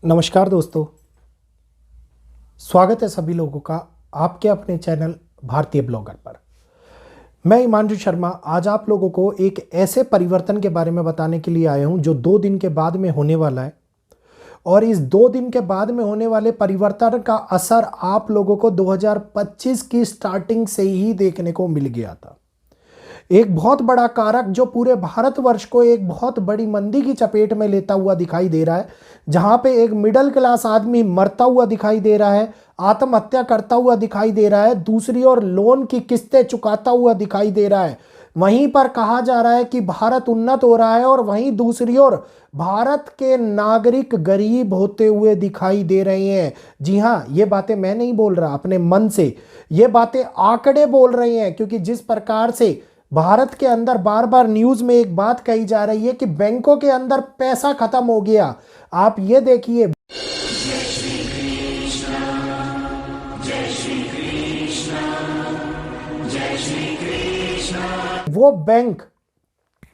नमस्कार दोस्तों, स्वागत है सभी लोगों का आपके अपने चैनल भारतीय ब्लॉगर पर। मैं हिमांशु शर्मा आज आप लोगों को एक ऐसे परिवर्तन के बारे में बताने के लिए आया हूं जो 2 दिन के बाद में होने वाला है। और इस 2 दिन के बाद में होने वाले परिवर्तन का असर आप लोगों को 2025 की स्टार्टिंग से ही देखने को मिल गया था। एक बहुत बड़ा कारक जो पूरे भारतवर्ष को एक बहुत बड़ी मंदी की चपेट में लेता हुआ दिखाई दे रहा है, जहां पे एक मिडिल क्लास आदमी मरता हुआ दिखाई दे रहा है, आत्महत्या करता हुआ दिखाई दे रहा है, दूसरी ओर लोन की किस्तें चुकाता हुआ दिखाई दे रहा है। वहीं पर कहा जा रहा है कि भारत उन्नत हो रहा है और वहीं दूसरी ओर भारत के नागरिक गरीब होते हुए दिखाई दे रहे हैं। जी हाँ, ये बातें मैं नहीं बोल रहा, अपने मन से ये बातें आंकड़े बोल रहे हैं। क्योंकि जिस प्रकार से भारत के अंदर बार बार न्यूज में एक बात कही जा रही है कि बैंकों के अंदर पैसा खत्म हो गया। आप ये देखिए, वो बैंक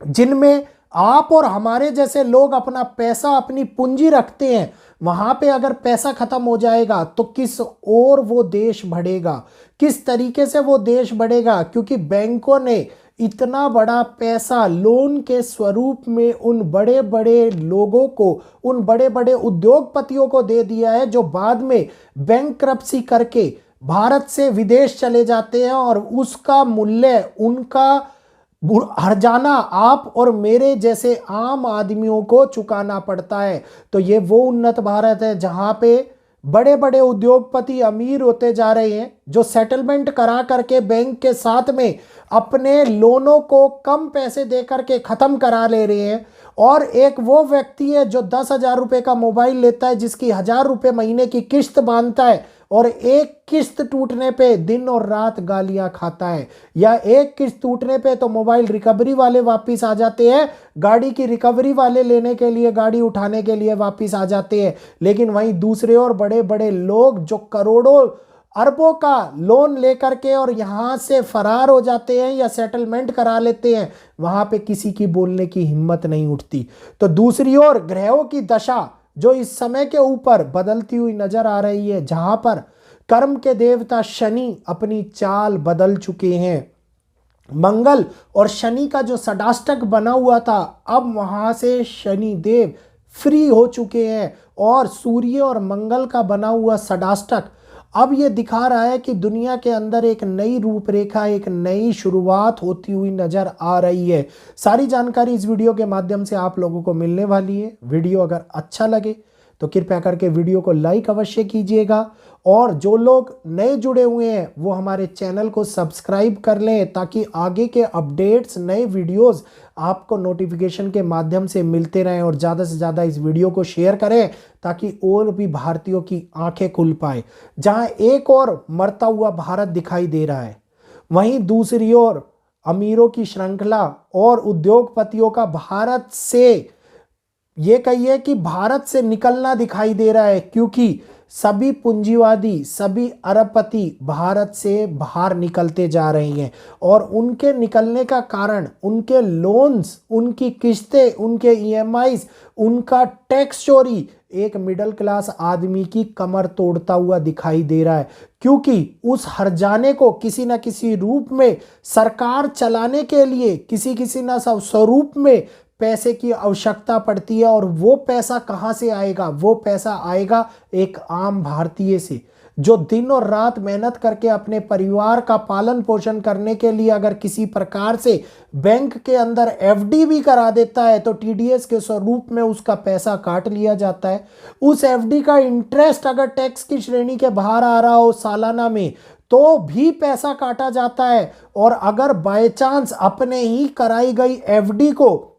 जिनमें आप और हमारे जैसे लोग अपना पैसा, अपनी पूंजी रखते हैं, वहां पे अगर पैसा खत्म हो जाएगा तो किस और वो देश बढ़ेगा, किस तरीके से वो देश बढ़ेगा। क्योंकि बैंकों ने इतना बड़ा पैसा लोन के स्वरूप में उन बड़े बड़े लोगों को, उन बड़े बड़े उद्योगपतियों को दे दिया है, जो बाद में बैंकरप्सी करके भारत से विदेश चले जाते हैं और उसका मूल्य, उनका हर्जाना आप और मेरे जैसे आम आदमियों को चुकाना पड़ता है। तो ये वो उन्नत भारत है जहां पे बड़े बड़े उद्योगपति अमीर होते जा रहे हैं, जो सेटलमेंट करा करके बैंक के साथ में अपने लोनों को कम पैसे दे करके खत्म करा ले रहे हैं। और एक वो व्यक्ति है जो 10,000 रुपए का मोबाइल लेता है, जिसकी 1,000 रुपए महीने की किस्त बांधता है और एक किस्त टूटने पे दिन और रात गालियां खाता है, या एक किस्त टूटने पे तो मोबाइल रिकवरी वाले वापस आ जाते हैं, गाड़ी की रिकवरी वाले लेने के लिए, गाड़ी उठाने के लिए वापस आ जाते हैं। लेकिन वहीं दूसरे और बड़े बड़े लोग जो करोड़ों अरबों का लोन लेकर के और यहां से फरार हो जाते हैं या सेटलमेंट करा लेते हैं, वहां पे किसी की बोलने की हिम्मत नहीं उठती। तो दूसरी ओर ग्रहों की दशा जो इस समय के ऊपर बदलती हुई नजर आ रही है, जहां पर कर्म के देवता शनि अपनी चाल बदल चुके हैं। मंगल और शनि का जो षडाष्टक बना हुआ था, अब वहां से शनि देव फ्री हो चुके हैं और सूर्य और मंगल का बना हुआ षडाष्टक अब ये दिखा रहा है कि दुनिया के अंदर एक नई रूपरेखा, एक नई शुरुआत होती हुई नजर आ रही है। सारी जानकारी इस वीडियो के माध्यम से आप लोगों को मिलने वाली है। वीडियो अगर अच्छा लगे तो कृपया करके वीडियो को लाइक अवश्य कीजिएगा, और जो लोग नए जुड़े हुए हैं वो हमारे चैनल को सब्सक्राइब कर लें, ताकि आगे के अपडेट्स, नए वीडियोस आपको नोटिफिकेशन के माध्यम से मिलते रहें। और ज़्यादा से ज़्यादा इस वीडियो को शेयर करें ताकि और भी भारतीयों की आंखें खुल पाए। जहां एक और मरता हुआ भारत दिखाई दे रहा है, वहीं दूसरी ओर अमीरों की श्रृंखला और उद्योगपतियों का भारत से, ये कहिए कि भारत से निकलना दिखाई दे रहा है। क्योंकि सभी पूंजीवादी, सभी अरबपति भारत से बाहर निकलते जा रहे हैं, और उनके निकलने का कारण उनके लोन्स, उनकी किस्तें, उनके ईएमआईज, उनका टैक्स चोरी एक मिडिल क्लास आदमी की कमर तोड़ता हुआ दिखाई दे रहा है। क्योंकि उस हर्जाने को किसी न किसी रूप में सरकार चलाने के लिए किसी किसी न स्वरूप में पैसे की आवश्यकता पड़ती है। और वो पैसा कहाँ से आएगा? वो पैसा आएगा एक आम भारतीय से, जो दिन और रात मेहनत करके अपने परिवार का पालन पोषण करने के लिए अगर किसी प्रकार से बैंक के अंदर एफडी भी करा देता है तो टीडीएस के स्वरूप में उसका पैसा काट लिया जाता है। उस एफडी का इंटरेस्ट अगर टैक्स की श्रेणी के बाहर आ रहा हो सालाना में, तो भी पैसा काटा जाता है। और अगर बाय चांस अपने ही कराई गई एफडी को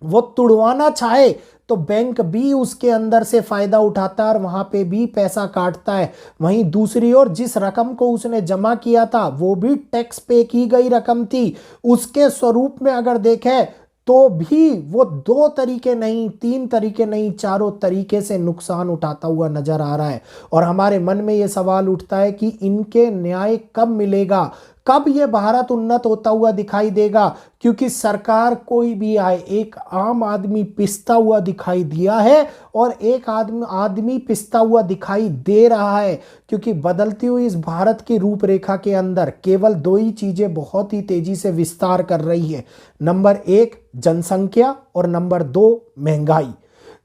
वो तुड़वाना चाहे तो बैंक भी उसके अंदर से फायदा उठाता है और वहां पे भी पैसा काटता है। वहीं दूसरी ओर जिस रकम को उसने जमा किया था वो भी टैक्स पे की गई रकम थी, उसके स्वरूप में अगर देखें तो भी वो 2 तरीके नहीं, 3 तरीके नहीं, चारों तरीके से नुकसान उठाता हुआ नजर आ रहा है। और हमारे मन में ये सवाल उठता है कि इनके न्याय कब मिलेगा, कब ये भारत उन्नत होता हुआ दिखाई देगा? क्योंकि सरकार कोई भी आए, एक आम आदमी पिसता हुआ दिखाई दिया है और एक आदमी पिसता हुआ दिखाई दे रहा है। क्योंकि बदलती हुई इस भारत की रूपरेखा के अंदर केवल दो ही चीजें बहुत ही तेजी से विस्तार कर रही है। नंबर 1 जनसंख्या और नंबर 2 महंगाई।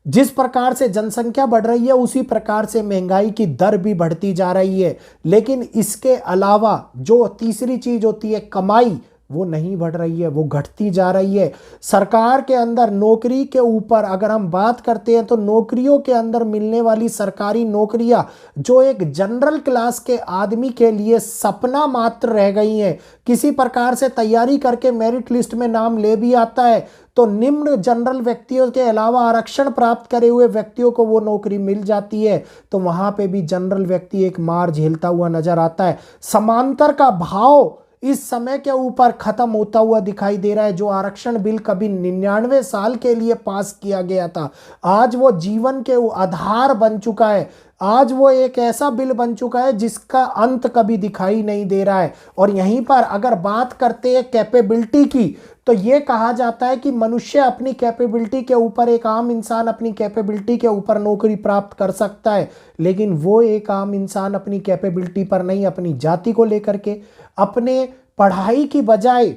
जिस प्रकार से जनसंख्या बढ़ रही है उसी प्रकार से महंगाई की दर भी बढ़ती जा रही है। लेकिन इसके अलावा जो तीसरी चीज होती है कमाई, वो नहीं बढ़ रही है, वो घटती जा रही है। सरकार के अंदर नौकरी के ऊपर अगर हम बात करते हैं तो नौकरियों के अंदर मिलने वाली सरकारी नौकरियां जो एक जनरल क्लास के आदमी के लिए सपना मात्र रह गई हैं। किसी प्रकार से तैयारी करके मेरिट लिस्ट में नाम ले भी आता है तो निम्न जनरल व्यक्तियों के अलावा आरक्षण प्राप्त करे हुए व्यक्तियों को वो नौकरी मिल जाती है, तो वहां पे भी जनरल व्यक्ति एक मार झेलता हुआ नजर आता है। समांतर का भाव इस समय के ऊपर खत्म होता हुआ दिखाई दे रहा है। जो आरक्षण बिल कभी 99 साल के लिए पास किया गया था, आज वो जीवन के आधार बन चुका है। आज वो एक ऐसा बिल बन चुका है जिसका अंत कभी दिखाई नहीं दे रहा है। और यहीं पर अगर बात करते हैं कैपेबिलिटी की, तो ये कहा जाता है कि मनुष्य अपनी कैपेबिलिटी के ऊपर, एक आम इंसान अपनी कैपेबिलिटी के ऊपर नौकरी प्राप्त कर सकता है। लेकिन वो एक आम इंसान अपनी कैपेबिलिटी पर नहीं, अपनी जाति को लेकर के, अपने पढ़ाई की बजाय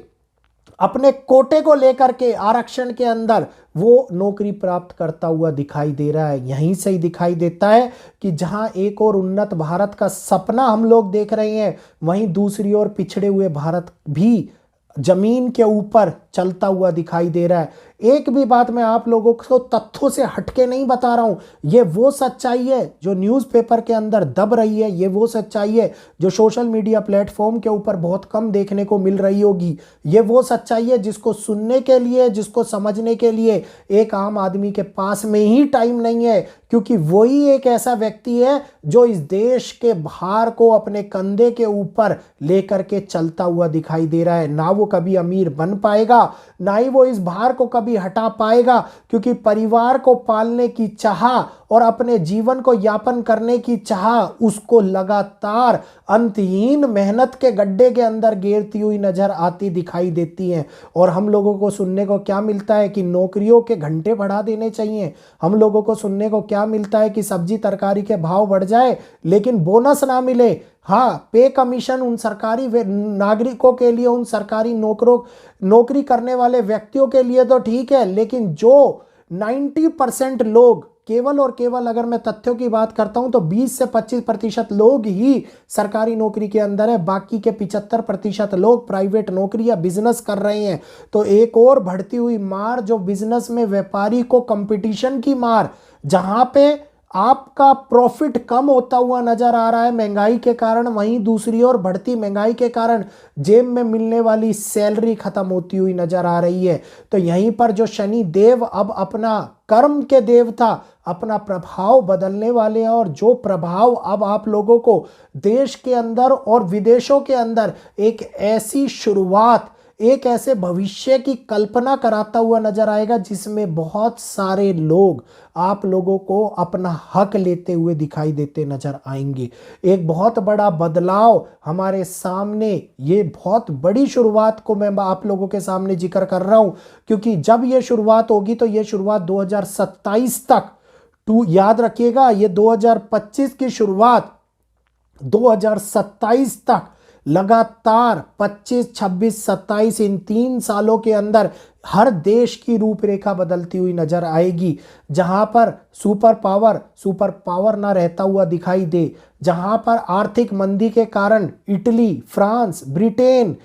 अपने कोटे को लेकर के आरक्षण के अंदर वो नौकरी प्राप्त करता हुआ दिखाई दे रहा है। यहीं से ही दिखाई देता है कि जहां एक और उन्नत भारत का सपना हम लोग देख रहे हैं, वहीं दूसरी ओर पिछड़े हुए भारत भी जमीन के ऊपर चलता हुआ दिखाई दे रहा है। एक भी बात मैं आप लोगों को तथ्यों से हटके नहीं बता रहा हूं। ये वो सच्चाई है जो न्यूज़पेपर के अंदर दब रही है, ये वो सच्चाई है जो सोशल मीडिया प्लेटफॉर्म के ऊपर बहुत कम देखने को मिल रही होगी। ये वो सच्चाई है जिसको सुनने के लिए, जिसको समझने के लिए एक आम आदमी के पास में ही टाइम नहीं है। क्योंकि वही एक ऐसा व्यक्ति है जो इस देश के भार को अपने कंधे के ऊपर लेकर के चलता हुआ दिखाई दे रहा है। ना वो कभी अमीर बन पाएगा, ना ही वो इस भार को कभी हटा पाएगा। क्योंकि परिवार को पालने की चाह और अपने जीवन को यापन करने की चाह उसको लगातार अंतहीन मेहनत के गड्ढे के अंदर गिरती हुई नजर आती दिखाई देती है। और हम लोगों को सुनने को क्या मिलता है कि नौकरियों के घंटे बढ़ा देने चाहिए। हम लोगों को सुनने को क्या मिलता है कि सब्जी तरकारी के भाव बढ़ जाए लेकिन बोनस ना मिले। हाँ, पे कमीशन उन सरकारी नागरिकों के लिए, उन सरकारी नौकरी करने वाले व्यक्तियों के लिए तो ठीक है, लेकिन जो 90% लोग, केवल और केवल अगर मैं तथ्यों की बात करता हूं तो 20 से 25% लोग ही सरकारी नौकरी के अंदर है। बाकी के 75% लोग प्राइवेट नौकरी या बिजनेस कर रहे हैं। तो एक और बढ़ती हुई मार जो बिजनेस में व्यापारी को कंपटीशन की मार, जहां पे आपका प्रॉफिट कम होता हुआ नजर आ रहा है महंगाई के कारण, वहीं दूसरी ओर बढ़ती महंगाई के कारण जेब में मिलने वाली सैलरी खत्म होती हुई नजर आ रही है। तो यहीं पर जो शनि देव अब अपना कर्म के देवता अपना प्रभाव बदलने वाले हैं, और जो प्रभाव अब आप लोगों को देश के अंदर और विदेशों के अंदर एक ऐसी शुरुआत, एक ऐसे भविष्य की कल्पना कराता हुआ नजर आएगा जिसमें बहुत सारे लोग आप लोगों को अपना हक लेते हुए दिखाई देते नजर आएंगे। एक बहुत बड़ा बदलाव हमारे सामने, ये बहुत बड़ी शुरुआत को मैं आप लोगों के सामने जिक्र कर रहा हूं, क्योंकि जब ये शुरुआत होगी तो ये शुरुआत 2027 तक, याद रखिएगा, ये 2025 की शुरुआत 2027 तक लगातार 25, 26, 27 इन 3 सालों के अंदर हर देश की रूपरेखा बदलती हुई नजर आएगी। जहां पर सुपर पावर ना रहता हुआ दिखाई दे, जहां पर आर्थिक मंदी के कारण इटली, फ्रांस, ब्रिटेन,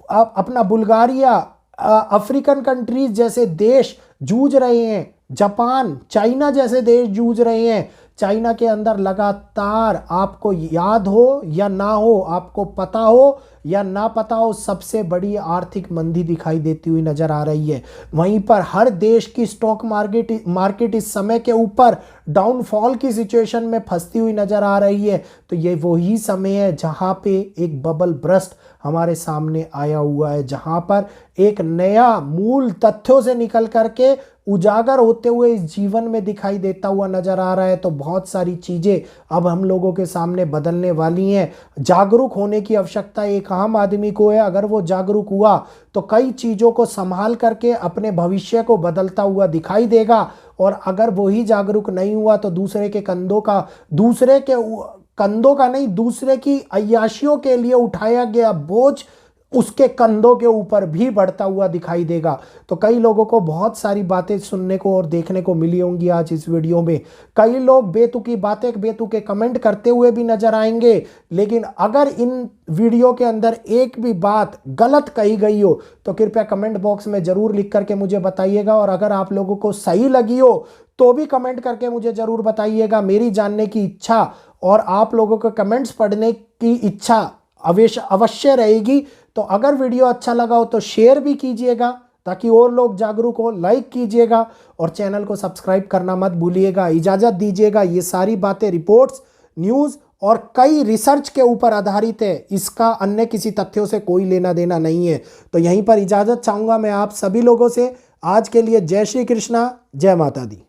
अपना बुल्गारिया, अफ्रीकन कंट्रीज जैसे देश जूझ रहे हैं, जापान, चाइना जैसे देश जूझ रहे हैं। चाइना के अंदर लगातार, आपको याद हो या ना हो, आपको पता हो या ना पता हो, सबसे बड़ी आर्थिक मंदी दिखाई देती हुई नजर आ रही है। वहीं पर हर देश की स्टॉक मार्केट इस समय के ऊपर डाउनफॉल की सिचुएशन में फंसती हुई नजर आ रही है। तो ये वही समय है जहां पे एक बबल ब्रस्ट हमारे सामने आया हुआ है, जहां पर एक नया मूल तथ्यों से निकल करके उजागर होते हुए इस जीवन में दिखाई देता हुआ नजर आ रहा है। तो बहुत सारी चीजें अब हम लोगों के सामने बदलने वाली हैं। जागरूक होने की आवश्यकता एक आम आदमी को है। अगर वो जागरूक हुआ तो कई चीजों को संभाल करके अपने भविष्य को बदलता हुआ दिखाई देगा। और अगर वो ही जागरूक नहीं हुआ तो दूसरे के कंधों का नहीं, दूसरे की अय्याशियों के लिए उठाया गया बोझ उसके कंधों के ऊपर भी बढ़ता हुआ दिखाई देगा। तो कई लोगों को बहुत सारी बातें सुनने को और देखने को मिली होंगी आज इस वीडियो में। कई लोग बेतुकी बातें, बेतुके कमेंट करते हुए भी नजर आएंगे। लेकिन अगर इन वीडियो के अंदर एक भी बात गलत कही गई हो तो कृपया कमेंट बॉक्स में जरूर लिख करके मुझे बताइएगा। और अगर आप लोगों को सही लगी हो तो भी कमेंट करके मुझे जरूर बताइएगा। मेरी जानने की इच्छा और आप लोगों को कमेंट्स पढ़ने की इच्छा अवश्य रहेगी। तो अगर वीडियो अच्छा लगा हो तो शेयर भी कीजिएगा ताकि और लोग जागरूक हो, लाइक कीजिएगा और चैनल को सब्सक्राइब करना मत भूलिएगा। इजाज़त दीजिएगा। ये सारी बातें रिपोर्ट्स, न्यूज़ और कई रिसर्च के ऊपर आधारित है। इसका अन्य किसी तथ्यों से कोई लेना देना नहीं है। तो यहीं पर इजाज़त चाहूँगा मैं आप सभी लोगों से। आज के लिए जय श्री कृष्णा, जय माता दी।